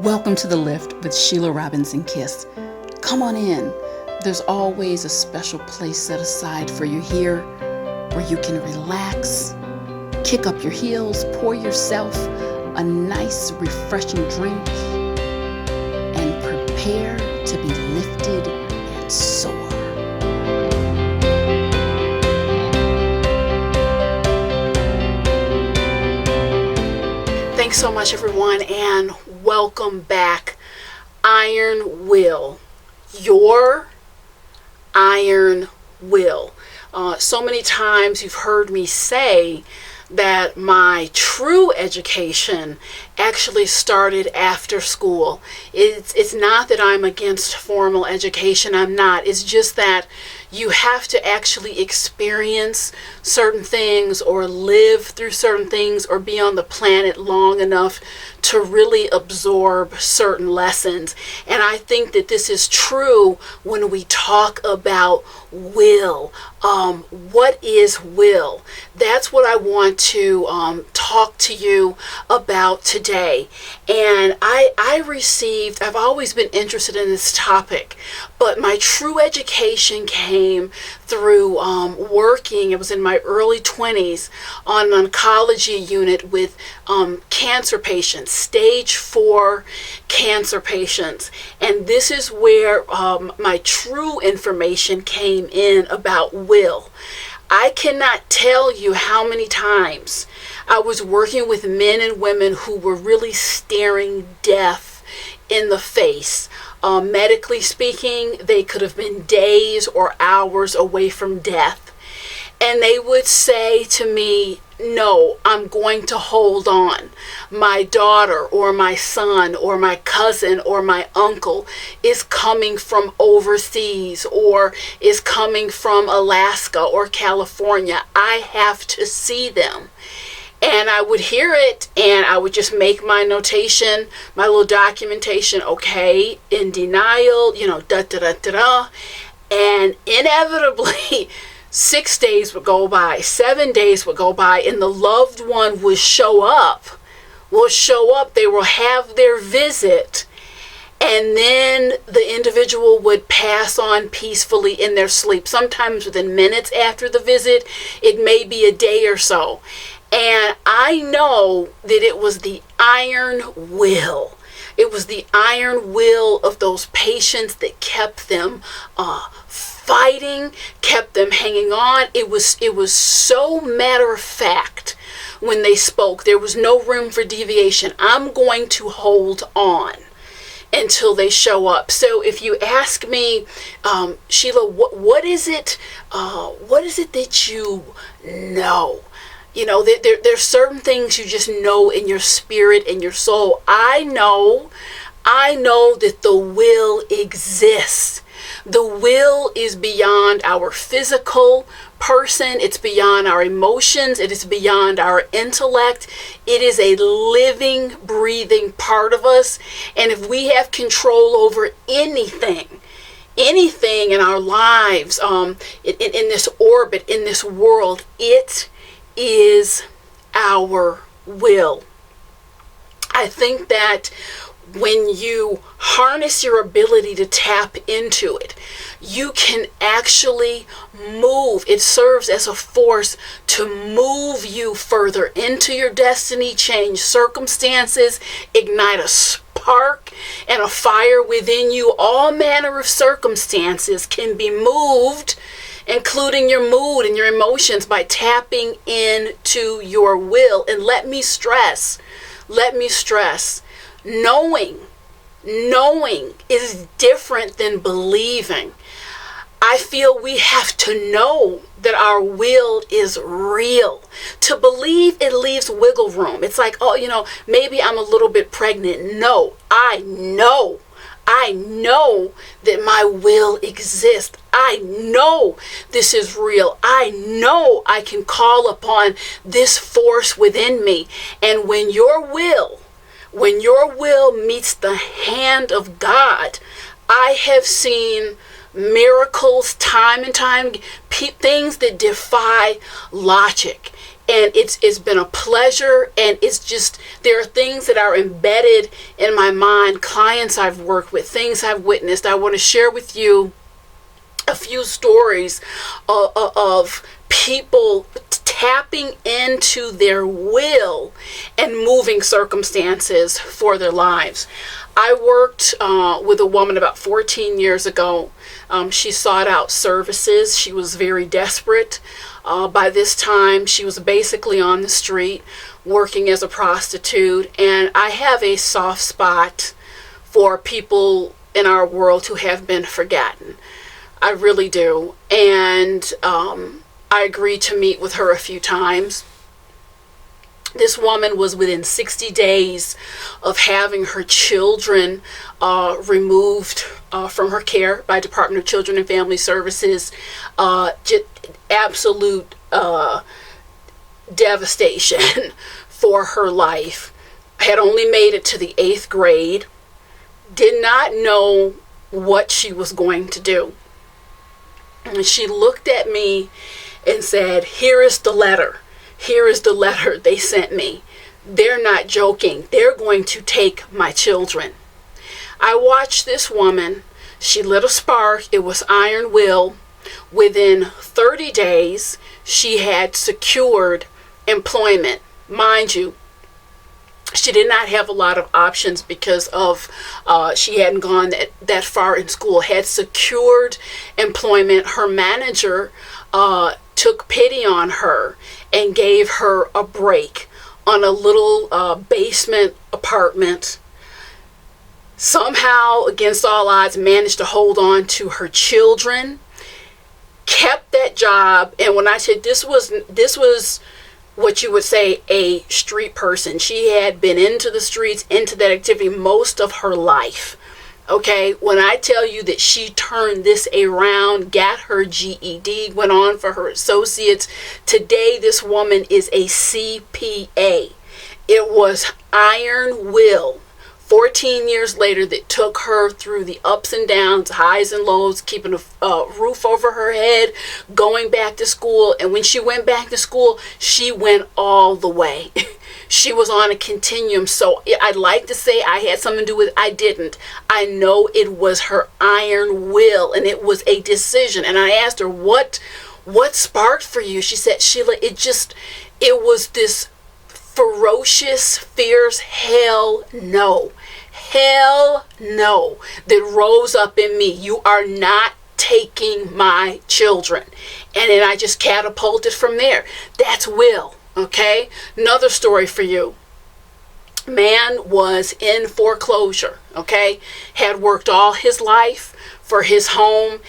Welcome to The Lift with Sheila Robinson Kiss. Come on in. There's always a special place set aside for you here where you can relax, kick up your heels, pour yourself a nice, refreshing drink, and prepare to be lifted and soar. Thanks so much, everyone, and welcome back. Iron Will. Your iron will. So many times you've heard me say that my true education actually started after school. It's not that I'm against formal education. I'm not. It's just that you have to actually experience certain things or live through certain things or be on the planet long enough to really absorb certain lessons. And I think that this is true when we talk about will. What is will? That's what I want to talk to you about today. And I've always been interested in this topic, but my true education came through working. It was in my early 20s on an oncology unit with cancer patients, stage 4 cancer patients. And this is where my true information came in about will. I cannot tell you how many times I was working with men and women who were really staring death in the face. Medically speaking, they could have been days or hours away from death. And they would say to me, no, I'm going to hold on. My daughter or my son or my cousin or my uncle is coming from overseas or is coming from Alaska or California. I have to see them. And I would hear it and I would just make my notation, my little documentation, okay, in denial, da. And inevitably, 6 days would go by, 7 days would go by, and the loved one would show up. They will have their visit, and then the individual would pass on peacefully in their sleep. Sometimes within minutes after the visit, it may be a day or so. And I know that it was the iron will. It was the iron will of those patients that kept them fighting, kept them hanging on. It was so matter of fact when they spoke. There was no room for deviation. I'm going to hold on until they show up. So if you ask me, Sheila, what is it? What is it that you know? There's certain things you just know in your spirit and your soul. I know that the will exists. The will is beyond our physical person. It's beyond our emotions. It is beyond our intellect. It is a living, breathing part of us. And if we have control over anything in our lives, in this orbit, in this world, it is our will. I think that when you harness your ability to tap into it, you can actually move. It serves as a force to move you further into your destiny, change circumstances, ignite a spark and a fire within you. All manner of circumstances can be moved, including your mood and your emotions, by tapping into your will. And let me stress, knowing is different than believing. I feel we have to know that our will is real. To believe, it leaves wiggle room. It's like, maybe I'm a little bit pregnant. No, I know that my will exists. I know this is real. I know I can call upon this force within me. And when your will meets the hand of God, I have seen miracles time and time, things that defy logic. And it's been a pleasure, and it's just, there are things that are embedded in my mind, clients I've worked with, things I've witnessed. I want to share with you a few stories of people tapping into their will and moving circumstances for their lives. I worked with a woman about 14 years ago. She sought out services. She was very desperate. By this time, she was basically on the street working as a prostitute. And I have a soft spot for people in our world who have been forgotten. I really do. And I agreed to meet with her a few times. This woman was within 60 days of having her children removed from her care by Department of Children and Family Services. Just absolute devastation for her life. Had only made it to the 8th grade. Did not know what she was going to do. And she looked at me and said, "Here is the letter. Here is the letter they sent me. They're not joking. They're going to take my children." I watched this woman. She lit a spark. It was iron will. Within 30 days, she had secured employment. Mind you, she did not have a lot of options because of she hadn't gone that far in school. Had secured employment. Her manager took pity on her and gave her a break on a little basement apartment. Somehow, against all odds, managed to hold on to her children, kept that job. And when I said this was what you would say a street person, she had been into the streets, into that activity most of her life. Okay, when I tell you that she turned this around, got her GED, went on for her associates. Today, this woman is a CPA. It was iron will. 14 years later that took her through the ups and downs, highs and lows, keeping a roof over her head, going back to school. And when she went back to school, she went all the way. She was on a continuum. So I'd like to say I had something to do with it. I didn't. I know it was her iron will, and it was a decision. And I asked her, what sparked for you? She said, "Sheila, it was this ferocious, fierce hell no that rose up in me. You are not taking my children." And then I just catapulted from there. That's will. Okay, another story for you. Man was in foreclosure. Okay, had worked all his life for his home,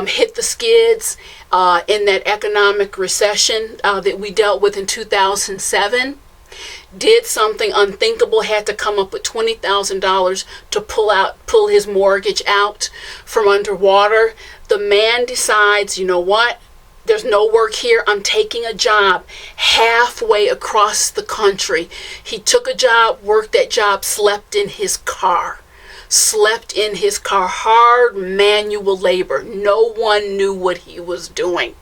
hit the skids in that economic recession that we dealt with in 2007. Did something unthinkable, had to come up with $20,000 to pull his mortgage out from underwater. The man decides, you know what? There's no work here. I'm taking a job halfway across the country. He took a job, worked that job, slept in his car. Hard manual labor. No one knew what he was doing.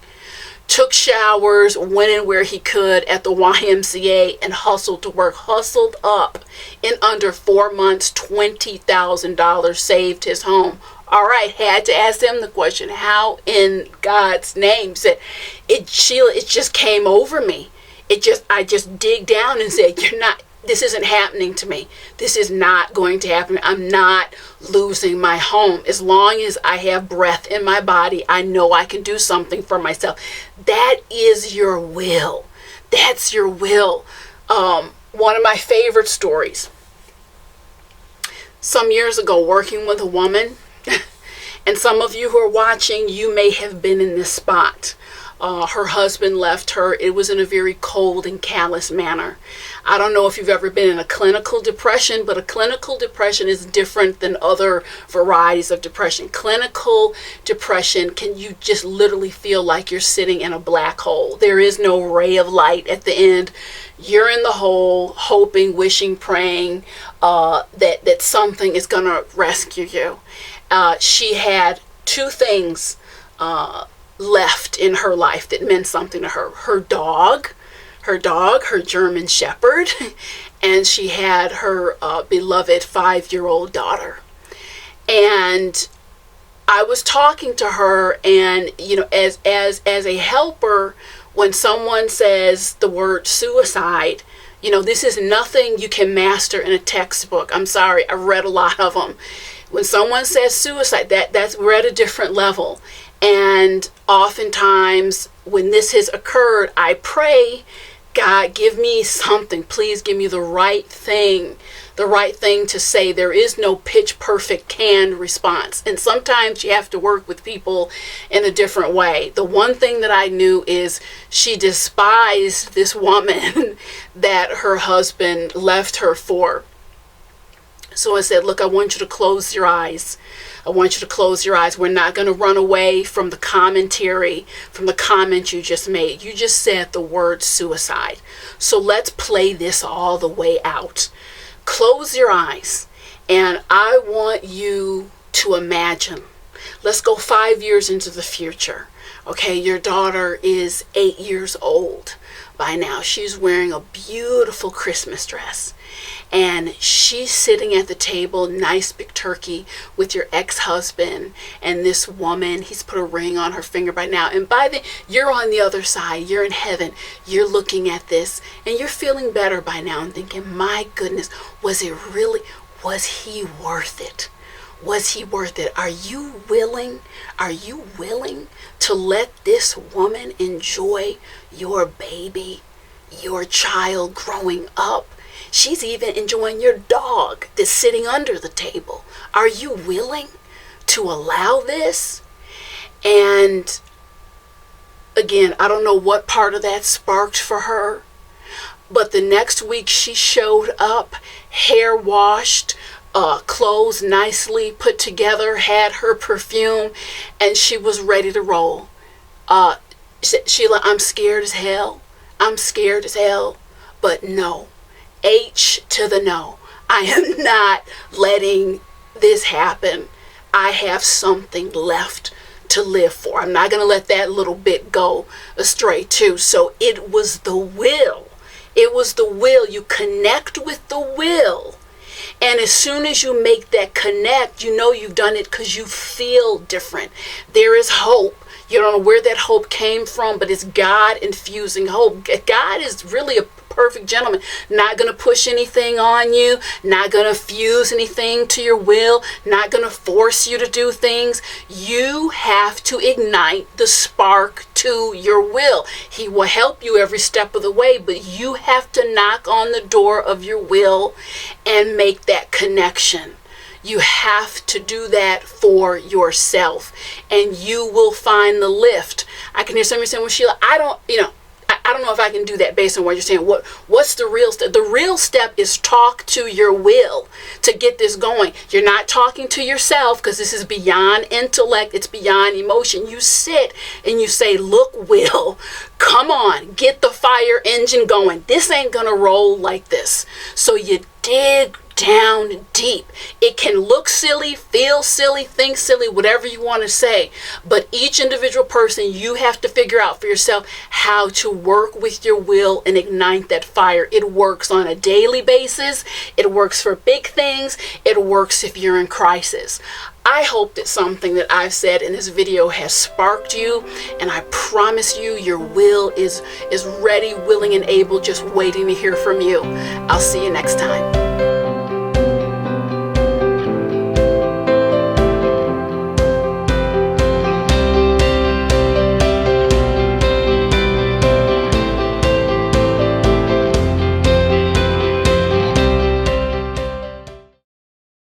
Took showers, went in where he could at the YMCA and hustled to work. Hustled up in under 4 months, $20,000, saved his home. All right, had to ask them the question, how in God's name? Said, Sheila, it just came over me. I just dig down and said, this isn't happening to me. This is not going to happen. I'm not losing my home. As long as I have breath in my body, I know I can do something for myself. That is your will. That's your will. One of my favorite stories. Some years ago, working with a woman, and some of you who are watching, you may have been in this spot. Her husband left her. It was in a very cold and callous manner. I don't know if you've ever been in a clinical depression, but a clinical depression is different than other varieties of depression. Clinical depression, you just literally feel like you're sitting in a black hole. There is no ray of light at the end. You're in the hole, hoping, wishing, praying that something is going to rescue you. She had two things left in her life that meant something to her. Her dog, her dog, her German Shepherd, and she had her beloved 5-year-old daughter. And I was talking to her, and as a helper, when someone says the word suicide, this is nothing you can master in a textbook. I'm sorry, I've read a lot of them. When someone says suicide, we're at a different level. And oftentimes when this has occurred, I pray, God, give me something. Please give me the right thing to say. There is no pitch perfect canned response. And sometimes you have to work with people in a different way. The one thing that I knew is she despised this woman that her husband left her for. So I said, look, I want you to close your eyes. I want you to close your eyes. We're not going to run away from the commentary, from the comment you just made. You just said the word suicide. So let's play this all the way out. Close your eyes, and I want you to imagine. Let's go 5 years into the future. Okay, your daughter is 8 years old by now. She's wearing a beautiful Christmas dress. And she's sitting at the table, nice big turkey, with your ex-husband and this woman. He's put a ring on her finger by now. And you're on the other side. You're in heaven. You're looking at this, and you're feeling better by now and thinking, my goodness, was he worth it? Was he worth it? Are you willing to let this woman enjoy your baby, your child growing up? She's even enjoying your dog that's sitting under the table. Are you willing to allow this? And again, I don't know what part of that sparked for her, but the next week she showed up, hair washed, clothes nicely put together, had her perfume, and she was ready to roll. She said, Sheila, I'm scared as hell. But no. H to the no. I am not letting this happen. I have something left to live for. I'm not going to let that little bit go astray too. So it was the will. You connect with the will. And as soon as you make that connect, you've done it because you feel different. There is hope. You don't know where that hope came from, but it's God infusing hope. God is really a perfect gentleman, not going to push anything on you, not going to fuse anything to your will, not going to force you to do things. You have to ignite the spark to your will. He will help you every step of the way, but you have to knock on the door of your will and make that connection. You have to do that for yourself, and you will find the lift. I can hear somebody saying, well, Sheila, I don't know if I can do that based on what you're saying. What's the real step? The real step is talk to your will to get this going. You're not talking to yourself because this is beyond intellect. It's beyond emotion. You sit and you say, look, will, come on, get the fire engine going. This ain't going to roll like this. So you dig down deep. It can look silly, feel silly, think silly, whatever you want to say. But each individual person, you have to figure out for yourself how to work with your will and ignite that fire. It works on a daily basis. It works for big things. It works if you're in crisis. I hope that something that I've said in this video has sparked you, and I promise you your will is ready, willing, and able, just waiting to hear from you. I'll see you next time.